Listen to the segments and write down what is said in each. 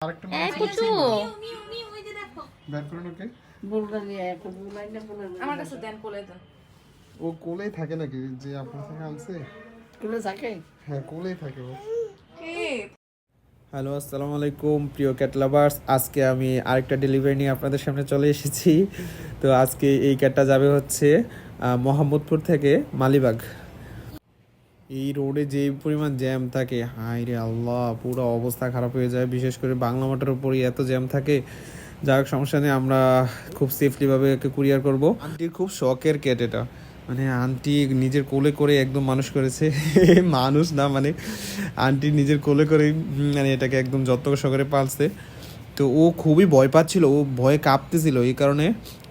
আরেকটা এই কুচু বের করুন ওকে। আমার কাছে দেন, কোলে দেন। ও কোলেই থাকে নাকি যে আপনার থেকে আনছে? কোলে থাকে? হ্যাঁ কোলেই থাকে ও। হ্যালো, আসসালামু আলাইকুম প্রিয় ক্যাট লাভার্স। আজকে আমি আরেকটা ডেলিভারি নিয়ে আপনাদের সামনে চলে এসেছি। তো আজকে এই ক্যাটটা যাবে হচ্ছে মোহাম্মদপুর থেকে মালিবাগ। এই রোডে যে পরিমাণ জ্যাম থাকে, হায় রে আল্লাহ, পুরো অবস্থা খারাপ হয়ে যায়। বিশেষ করে বাংলা মাঠের উপরই এত জ্যাম থাকে। যার সমস্যা নেই, আমরা খুব সেফলিভাবে একে কুরিয়ার করব। আন্টির খুব শখের ক্যাট এটা, মানে আন্টি নিজের কোলে করে একদম মানুষ করেছে। মানুষ না, মানে আন্টি নিজের কোলে করে মানে এটাকে একদম যত্ন সহকারে পালছে। তো ও খুবই ভয় পাচ্ছিল, ও ভয়ে কাঁপতেছিল, এই কারণে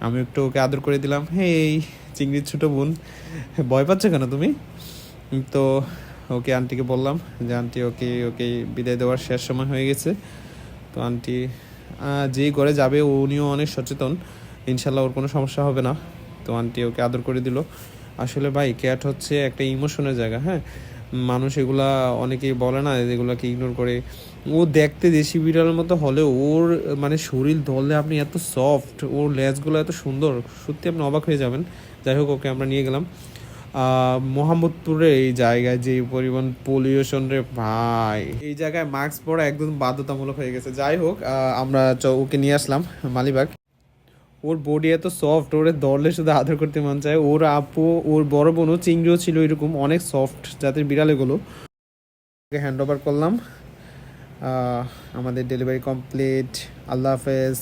আমি একটু ওকে আদর করে দিলাম। হে এই চিংড়ির ছোটো বোন, ভয় পাচ্ছ কেন তুমি? তো ওকে আন্টিকে বললাম যে আন্টি ওকে ওকে বিদায় দেওয়ার শেষ সময় হয়ে গেছে। তো আন্টি যেই ঘরে যাবে উনিও অনেক সচেতন, ইনশাল্লাহ ওর কোনো সমস্যা হবে না। তো আন্টি ওকে আদর করে দিল। আসলে ভাই, ক্যাট হচ্ছে একটা ইমোশনের জায়গা। হ্যাঁ, মানুষ এগুলা অনেকেই বলে না, এগুলাকে ইগনোর করে। ও দেখতে দেশি বিড়ালের মতো হলেও ওর মানে শরীর ধরলে আপনি এত সফট, ওর লেজগুলো এত সুন্দর, সত্যি আপনি অবাক হয়ে যাবেন। যাই হোক, ওকে আমরা নিয়ে গেলাম মোহাম্মদপুরে। এই জায়গায় যে পরিমাণ পলিউশন রে ভাই, এই জায়গায় মাস্ক পরা একদম বাধ্যতামূলক হয়ে গেছে। যাই হোক, আমরা ওকে নিয়ে আসলাম মালিবাগ। ওর বডি এত সফট, ওরে ধরলে শুধু আদর করতে মন চায়। ওর আপু, ওর বড় বোনও চিংড়িও ছিল এরকম অনেক সফট জাতের বিড়াল এগুলো। ওকে হ্যান্ড ওভার করলাম। আমাদের ডেলিভারি কমপ্লিট। আল্লাহ হাফেজ।